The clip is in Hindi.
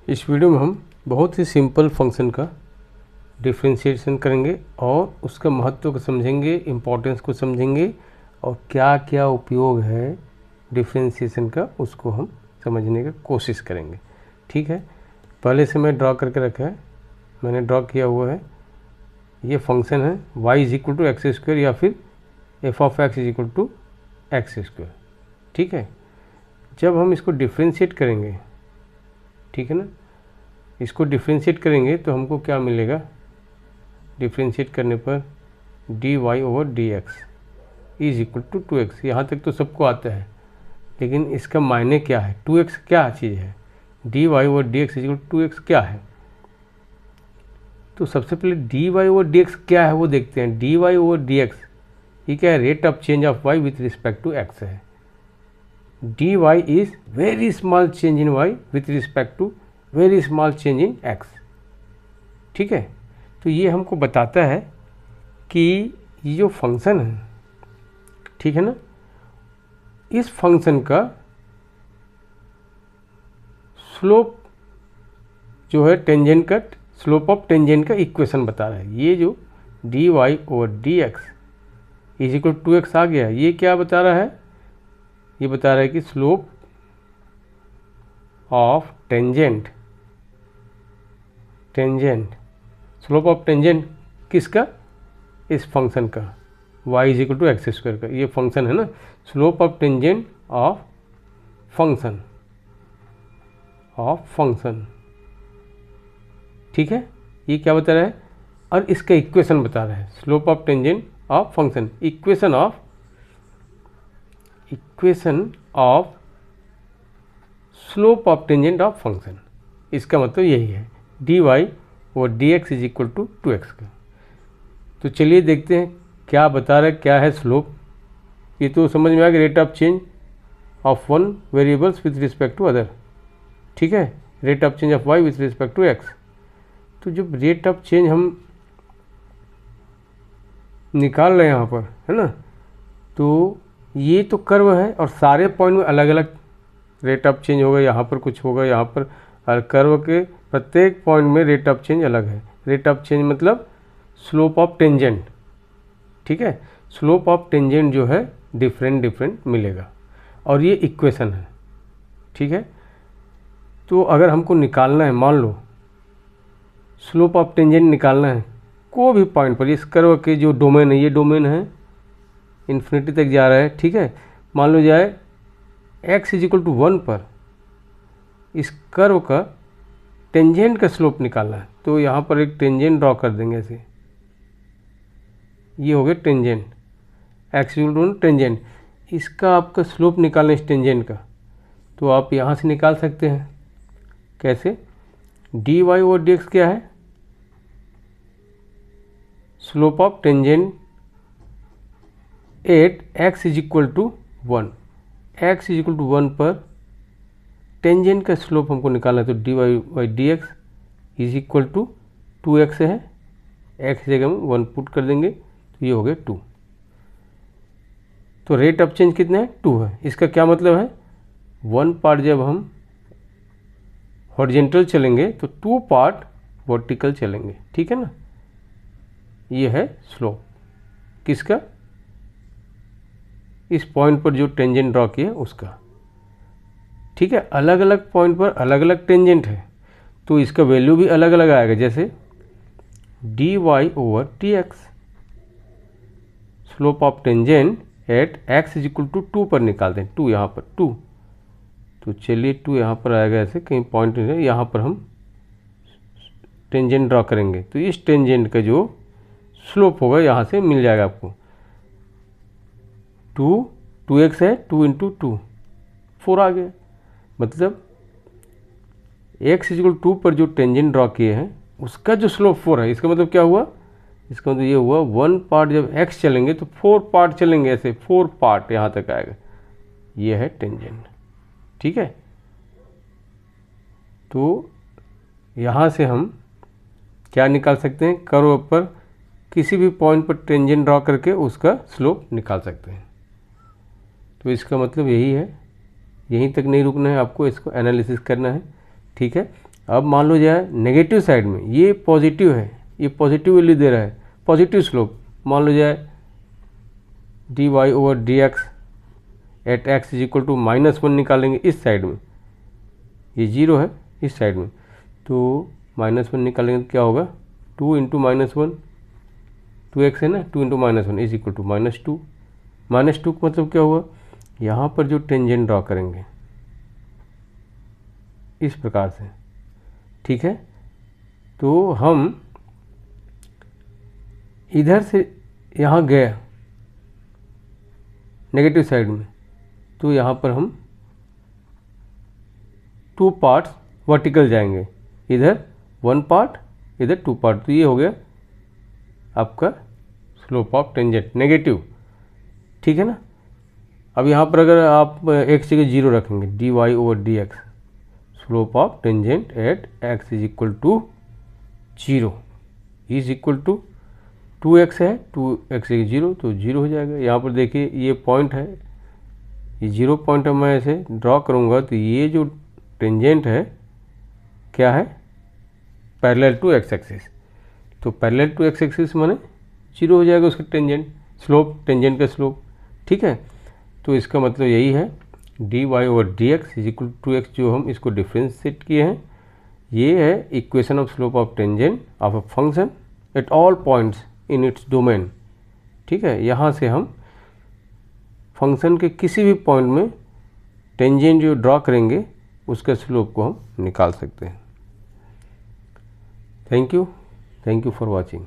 इस वीडियो में हम बहुत ही सिंपल फंक्शन का डिफरेंशिएशन करेंगे और उसका महत्व को समझेंगे, इम्पोर्टेंस को समझेंगे और क्या क्या उपयोग है डिफरेंशिएशन का उसको हम समझने की कोशिश करेंगे। ठीक है, पहले से मैं ड्रॉ करके रखा है, मैंने ड्रॉ किया हुआ है। ये फंक्शन है y is equal to x square या फिर f of x is equal to x square. ठीक है, जब हम इसको डिफरेंशिएट करेंगे, ठीक है ना, इसको डिफरेंशिएट करेंगे तो हमको क्या मिलेगा, डिफरेंशिएट करने पर dy over d x is equal to 2x। यहाँ तक तो सबको आता है, लेकिन इसका मायने क्या है, 2x क्या चीज़ है, dy over d x is equal to 2x क्या है। तो सबसे पहले dy ओवर डी एक्स क्या है वो देखते हैं। dy ओवर डी एक्स ये क्या है, rate of change of y with respect to x है। dy is very small change in y with respect to very small change in x। ठीक है, तो ये हमको बताता है कि ये जो फंक्शन है, ठीक है ना, इस फंक्शन का स्लोप जो है टेंजेंट का, स्लोप ऑफ टेंजेंट का इक्वेशन बता रहा है। ये जो dy over d x is equal to 2x आ गया, ये क्या बता रहा है, ये बता रहा है कि slope of tangent, slope of tangent किसका, इस फंक्शन का y is equal to x square का। ये फंक्शन है ना, slope of tangent of function. ठीक है, ये क्या बता रहा है, और इसका इक्वेशन बता रहा है, slope of tangent of function, equation of slope of tangent of function. इसका मतलब यही है, dy और dx is equal to 2x का। तो चलिए देखते हैं क्या बता रहा है, क्या है स्लोप। ये तो समझ में आ गया, rate of change of one variables with respect to other. ठीक है, rate of change of y with respect to x। तो जब रेट ऑफ चेंज हम निकाल रहे हैं यहाँ पर, है ना, तो ये तो कर्व है और सारे पॉइंट में अलग अलग रेट ऑफ चेंज होगा। यहाँ पर कुछ होगा, यहाँ पर, और कर्व के प्रत्येक पॉइंट में रेट ऑफ चेंज अलग है। रेट ऑफ चेंज मतलब स्लोप ऑफ टेंजेंट। ठीक है, स्लोप ऑफ टेंजेंट जो है डिफरेंट मिलेगा, और ये इक्वेशन है। ठीक है, तो अगर हमको निकालना है, मान लो स्लोप ऑफ टेंजेंट निकालना है कोई भी पॉइंट पर, इस कर्व के जो डोमेन है, ये डोमेन है इन्फिनिटी तक जा रहा है। ठीक है, मान लो जाए x इज इक्वल टू 1 पर, इस कर्व का टेंजेंट का स्लोप निकालना है। तो यहाँ पर एक टेंजेंट ड्रॉ कर देंगे ऐसे, ये हो गया tangent, x equal to tangent. इसका आपका स्लोप निकालना इस टेंजेंट का, तो आप यहाँ से निकाल सकते हैं। कैसे, dy ओवर dx क्या है, slope of tangent at x is equal to 1। x is equal to 1 पर टेंजेंट का स्लोप हमको निकालना है, तो dy by d x is equal to 2x है, x जगह में 1 पुट कर देंगे, तो ये हो गया 2। तो रेट ऑफ चेंज कितना है, 2 है। इसका क्या मतलब है, 1 पार्ट जब हम हॉरिजेंटल चलेंगे तो 2 पार्ट वर्टिकल चलेंगे। ठीक है ना, ये है स्लोप किसका, इस पॉइंट पर जो टेंजेंट ड्रॉ किया उसका। ठीक है, अलग अलग पॉइंट पर अलग अलग टेंजेंट है, तो इसका वैल्यू भी अलग अलग आएगा। जैसे dy over d x, slope of tangent at x is equal to 2 पर निकालते हैं, 2 यहाँ पर 2, तो चलिए 2 यहाँ पर आएगा, ऐसे कहीं पॉइंट नहीं है, यहाँ पर हम टेंजेंट ड्रॉ करेंगे, तो इस टेंजेंट का जो स्लोप होगा यहाँ से मिल जाएगा आपको। 2x है, 2 इंटू 2 4 आ गया। मतलब x इक्वल 2 पर जो टेंजेंट ड्रॉ किए हैं उसका जो स्लोप 4 है। इसका मतलब क्या हुआ, इसका मतलब ये हुआ 1 पार्ट जब x चलेंगे तो 4 पार्ट चलेंगे, ऐसे 4 पार्ट यहाँ तक आएगा। ये है टेंजेंट। ठीक है, तो यहाँ से हम क्या निकाल सकते हैं, कर्व पर किसी भी पॉइंट पर टेंजेंट ड्रॉ करके उसका स्लोप निकाल सकते हैं। तो इसका मतलब यही है, यहीं तक नहीं रुकना है आपको, इसको एनालिसिस करना है। ठीक है, अब मान लो जाए नेगेटिव साइड में, ये पॉजिटिव है, ये पॉजिटिव वैल्यू दे रहा है, पॉजिटिव स्लोप, मान लो जाए dy over dx at x is equal to -1 निकालेंगे इस साइड में, ये 0 है इस साइड में, तो -1 निकालेंगे तो क्या होगा, 2 इंटू -1, 2x है ना, 2 इंटू -1 इज इक्वल टू -2। -2 का मतलब क्या हुआ, यहाँ पर जो टेंजेंट ड्रॉ करेंगे इस प्रकार से, ठीक है। तो हम इधर से यहाँ गए नेगेटिव साइड में, तो यहाँ पर हम 2 पार्ट्स वर्टिकल जाएंगे, इधर 1 पार्ट, इधर 2 पार्ट, तो ये हो गया आपका स्लोप ऑफ टेंजेंट नेगेटिव, ठीक है ना। अब यहाँ पर अगर आप x जगह 0 रखेंगे, dy over dx slope of tangent at x is equal to 0 is equal to 2x है, 2x जगह 0 तो 0 हो जाएगा। यहाँ पर देखिए ये पॉइंट है, ये 0 पॉइंट है, मैं ऐसे ड्रॉ करूँगा तो ये जो टेंजेंट है क्या है, पैरेलल टू x एक्सिस, तो पैरेलल टू x एक्सिस माने 0 हो जाएगा उसका टेंजेंट, स्लोप, टेंजेंट का स्लोप, ठीक है। तो इसका मतलब यही है dy over dx is equal to x, जो हम इसको डिफ्रेंशिएट किए हैं, ये है equation of slope of tangent of a function at all points in its domain, ठीक है। यहाँ से हम फंक्शन के किसी भी पॉइंट में टेंजेंट जो ड्रॉ करेंगे उसका स्लोप को हम निकाल सकते हैं। Thank you for watching.